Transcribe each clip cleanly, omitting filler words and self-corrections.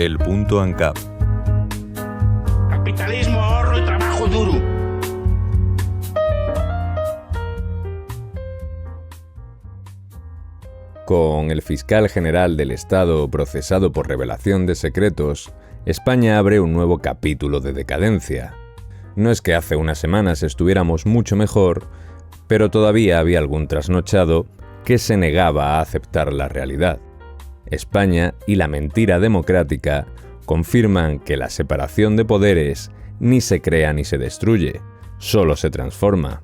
El punto ANCAP. Capitalismo, ahorro y trabajo duro. Con el fiscal general del Estado procesado por revelación de secretos, España abre un nuevo capítulo de decadencia. No es que hace unas semanas estuviéramos mucho mejor, pero todavía había algún trasnochado que se negaba a aceptar la realidad. España y la mentira democrática confirman que la separación de poderes ni se crea ni se destruye, solo se transforma.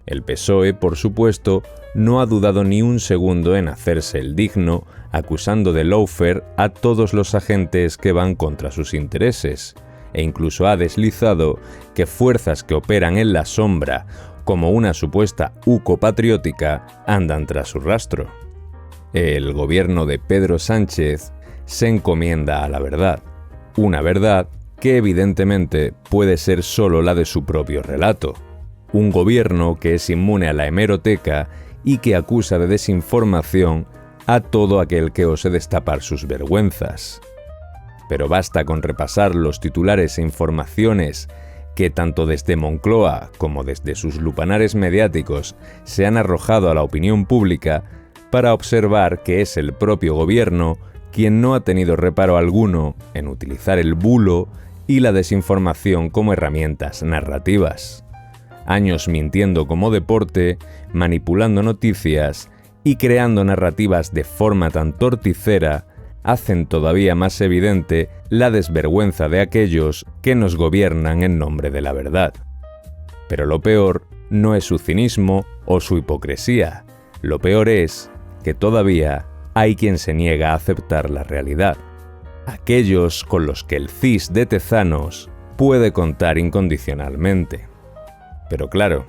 El PSOE, por supuesto, no ha dudado ni un segundo en hacerse el digno, acusando de lawfare a todos los agentes que van contra sus intereses, e incluso ha deslizado que fuerzas que operan en la sombra, como una supuesta UCO patriótica, andan tras su rastro. El gobierno de Pedro Sánchez se encomienda a la verdad, una verdad que evidentemente puede ser solo la de su propio relato. Un gobierno que es inmune a la hemeroteca y que acusa de desinformación a todo aquel que ose destapar sus vergüenzas. Pero basta con repasar los titulares e informaciones que tanto desde Moncloa como desde sus lupanares mediáticos se han arrojado a la opinión pública para observar que es el propio gobierno quien no ha tenido reparo alguno en utilizar el bulo y la desinformación como herramientas narrativas. Años mintiendo como deporte, manipulando noticias y creando narrativas de forma tan torticera hacen todavía más evidente la desvergüenza de aquellos que nos gobiernan en nombre de la verdad. Pero lo peor no es su cinismo o su hipocresía, lo peor es que todavía hay quien se niega a aceptar la realidad. Aquellos con los que el CIS de Tezanos puede contar incondicionalmente. Pero claro,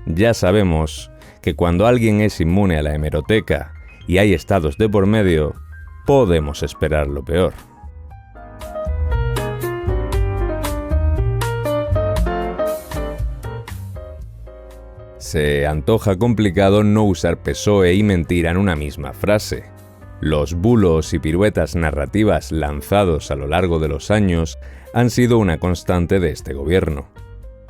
ya sabemos que cuando alguien es inmune a la hemeroteca y hay estados de por medio, podemos esperar lo peor. Se antoja complicado no usar PSOE y mentira en una misma frase. Los bulos y piruetas narrativas lanzados a lo largo de los años han sido una constante de este gobierno.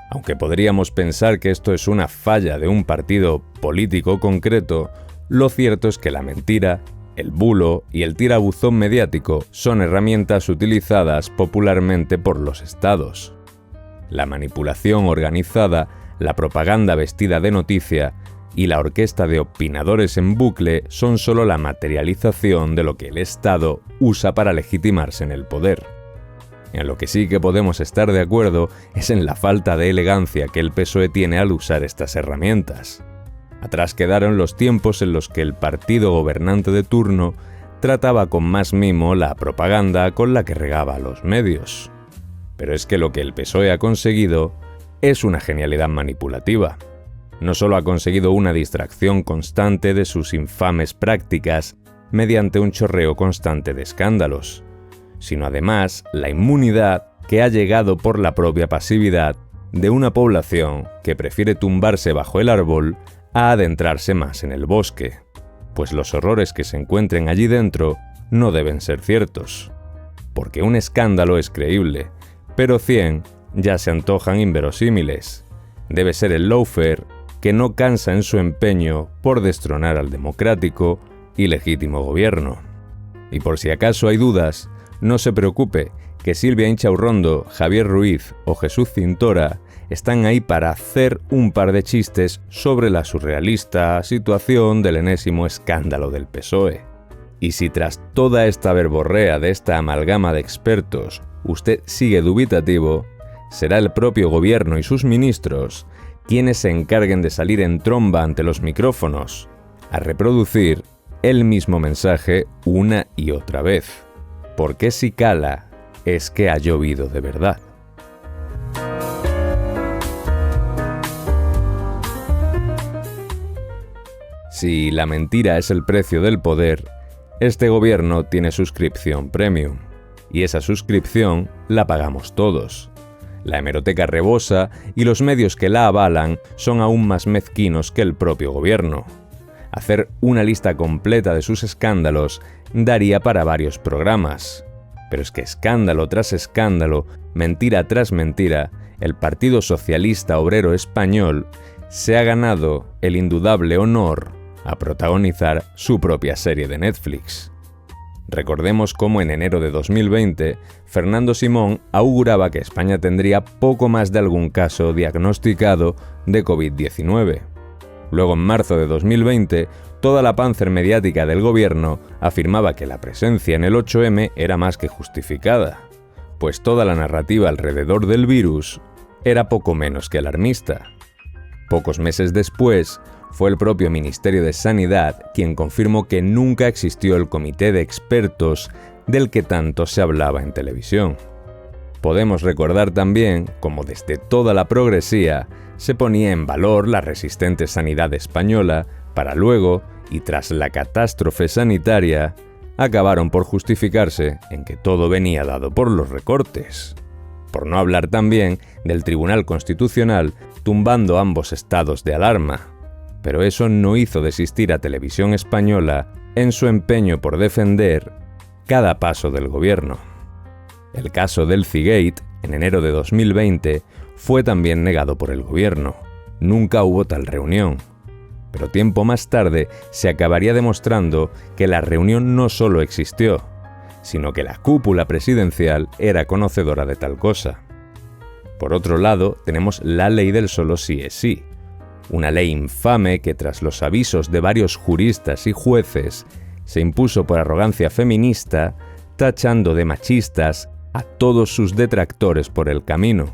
Aunque podríamos pensar que esto es una falla de un partido político concreto, lo cierto es que la mentira, el bulo y el tirabuzón mediático son herramientas utilizadas popularmente por los estados. La manipulación organizada, la propaganda vestida de noticia y la orquesta de opinadores en bucle son solo la materialización de lo que el Estado usa para legitimarse en el poder. En lo que sí que podemos estar de acuerdo es en la falta de elegancia que el PSOE tiene al usar estas herramientas. Atrás quedaron los tiempos en los que el partido gobernante de turno trataba con más mimo la propaganda con la que regaba a los medios. Pero es que lo que el PSOE ha conseguido es una genialidad manipulativa. No solo ha conseguido una distracción constante de sus infames prácticas mediante un chorreo constante de escándalos, sino además la inmunidad que ha llegado por la propia pasividad de una población que prefiere tumbarse bajo el árbol a adentrarse más en el bosque, pues los horrores que se encuentren allí dentro no deben ser ciertos, porque un escándalo es creíble, pero 100 ya se antojan inverosímiles. Debe ser el lawfare que no cansa en su empeño por destronar al democrático y legítimo gobierno. Y por si acaso hay dudas, no se preocupe, que Silvia Inchaurrondo, Javier Ruiz o Jesús Cintora están ahí para hacer un par de chistes sobre la surrealista situación del enésimo escándalo del PSOE. Y si tras toda esta verborrea de esta amalgama de expertos usted sigue dubitativo, será el propio gobierno y sus ministros quienes se encarguen de salir en tromba ante los micrófonos, a reproducir el mismo mensaje una y otra vez. Porque si cala, es que ha llovido de verdad. Si la mentira es el precio del poder, este gobierno tiene suscripción premium, y esa suscripción la pagamos todos. La hemeroteca rebosa y los medios que la avalan son aún más mezquinos que el propio gobierno. Hacer una lista completa de sus escándalos daría para varios programas. Pero es que escándalo tras escándalo, mentira tras mentira, el Partido Socialista Obrero Español se ha ganado el indudable honor a protagonizar su propia serie de Netflix. Recordemos cómo en enero de 2020, Fernando Simón auguraba que España tendría poco más de algún caso diagnosticado de COVID-19. Luego, en marzo de 2020, toda la panzer mediática del gobierno afirmaba que la presencia en el 8M era más que justificada, pues toda la narrativa alrededor del virus era poco menos que alarmista. Pocos meses después, fue el propio Ministerio de Sanidad quien confirmó que nunca existió el comité de expertos del que tanto se hablaba en televisión. Podemos recordar también cómo desde toda la progresía se ponía en valor la resistente sanidad española para luego, y tras la catástrofe sanitaria, acabaron por justificarse en que todo venía dado por los recortes. Por no hablar también del Tribunal Constitucional tumbando ambos estados de alarma. Pero eso no hizo desistir a Televisión Española en su empeño por defender cada paso del gobierno. El caso del Cigate, en enero de 2020, fue también negado por el gobierno. Nunca hubo tal reunión. Pero tiempo más tarde se acabaría demostrando que la reunión no solo existió, sino que la cúpula presidencial era conocedora de tal cosa. Por otro lado, tenemos la ley del solo sí es sí, una ley infame que tras los avisos de varios juristas y jueces se impuso por arrogancia feminista, tachando de machistas a todos sus detractores por el camino.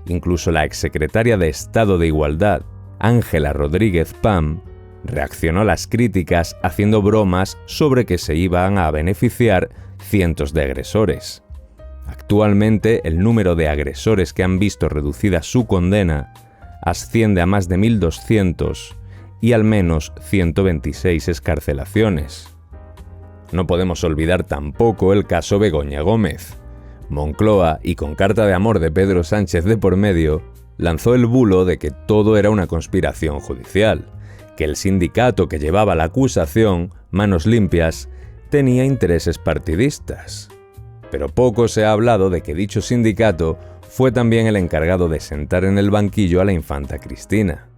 Incluso la exsecretaria de Estado de Igualdad, Ángela Rodríguez Pam, reaccionó a las críticas haciendo bromas sobre que se iban a beneficiar cientos de agresores. Actualmente, el número de agresores que han visto reducida su condena asciende a más de 1.200 y al menos 126 excarcelaciones. No podemos olvidar tampoco el caso Begoña Gómez. Moncloa, y con carta de amor de Pedro Sánchez de por medio, lanzó el bulo de que todo era una conspiración judicial, que el sindicato que llevaba la acusación, Manos Limpias, tenía intereses partidistas. Pero poco se ha hablado de que dicho sindicato fue también el encargado de sentar en el banquillo a la infanta Cristina.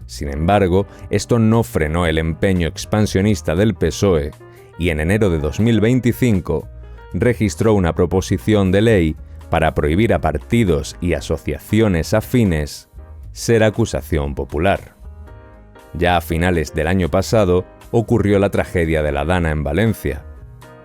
Sin embargo, esto no frenó el empeño expansionista del PSOE y en enero de 2025 registró una proposición de ley para prohibir a partidos y asociaciones afines ser acusación popular. Ya a finales del año pasado ocurrió la tragedia de la Dana en Valencia.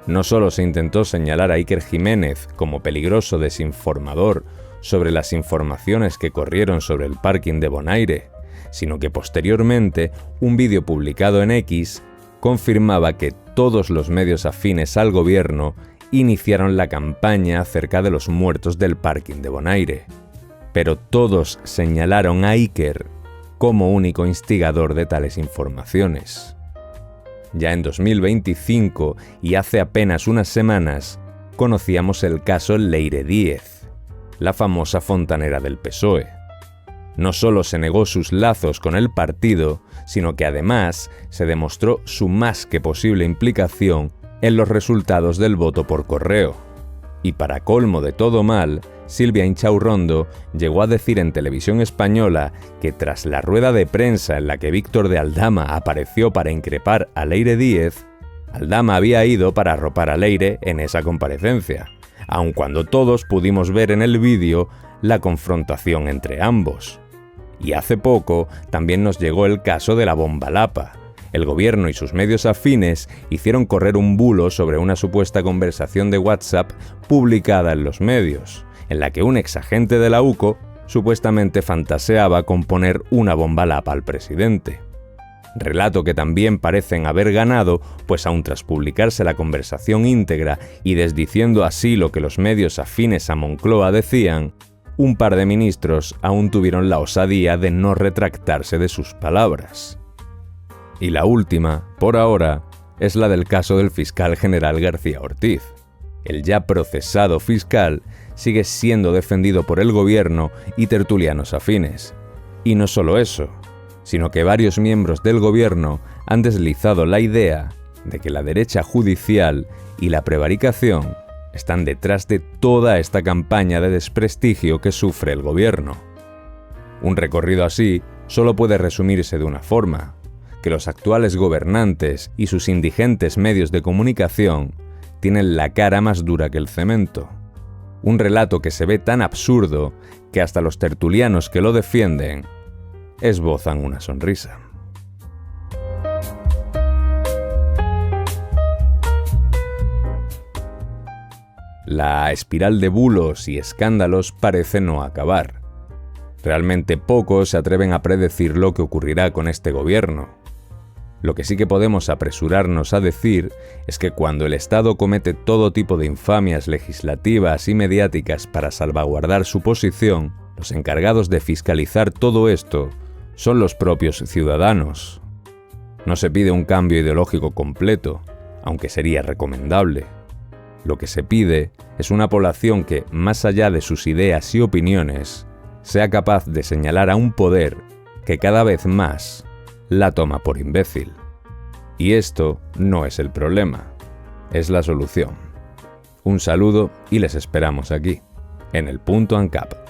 No solo se intentó señalar a Iker Jiménez como peligroso desinformador sobre las informaciones que corrieron sobre el parking de Bonaire, sino que posteriormente un vídeo publicado en X confirmaba que todos los medios afines al gobierno iniciaron la campaña acerca de los muertos del parking de Bonaire. Pero todos señalaron a Iker como único instigador de tales informaciones. Ya en 2025, y hace apenas unas semanas, conocíamos el caso Leire Díez, la famosa fontanera del PSOE. No solo se negó sus lazos con el partido, sino que además se demostró su más que posible implicación en los resultados del voto por correo. Y para colmo de todo mal, Silvia Inchaurrondo llegó a decir en Televisión Española que tras la rueda de prensa en la que Víctor de Aldama apareció para increpar a Leire Díez, Aldama había ido para arropar a Leire en esa comparecencia, aun cuando todos pudimos ver en el vídeo la confrontación entre ambos. Y hace poco también nos llegó el caso de la bomba Lapa. El gobierno y sus medios afines hicieron correr un bulo sobre una supuesta conversación de WhatsApp publicada en los medios, en la que un exagente de la UCO supuestamente fantaseaba con poner una bomba Lapa al presidente. Relato que también parecen haber ganado, pues aun tras publicarse la conversación íntegra y desdiciendo así lo que los medios afines a Moncloa decían, un par de ministros aún tuvieron la osadía de no retractarse de sus palabras. Y la última, por ahora, es la del caso del fiscal general García Ortiz. El ya procesado fiscal sigue siendo defendido por el gobierno y tertulianos afines. Y no solo eso, sino que varios miembros del gobierno han deslizado la idea de que la derecha judicial y la prevaricación están detrás de toda esta campaña de desprestigio que sufre el gobierno. Un recorrido así solo puede resumirse de una forma: que los actuales gobernantes y sus indigentes medios de comunicación tienen la cara más dura que el cemento. Un relato que se ve tan absurdo que hasta los tertulianos que lo defienden esbozan una sonrisa. La espiral de bulos y escándalos parece no acabar. Realmente pocos se atreven a predecir lo que ocurrirá con este gobierno. Lo que sí que podemos apresurarnos a decir es que cuando el Estado comete todo tipo de infamias legislativas y mediáticas para salvaguardar su posición, los encargados de fiscalizar todo esto son los propios ciudadanos. No se pide un cambio ideológico completo, aunque sería recomendable. Lo que se pide es una población que, más allá de sus ideas y opiniones, sea capaz de señalar a un poder que cada vez más la toma por imbécil. Y esto no es el problema, es la solución. Un saludo y les esperamos aquí, en el Punto ANCAP.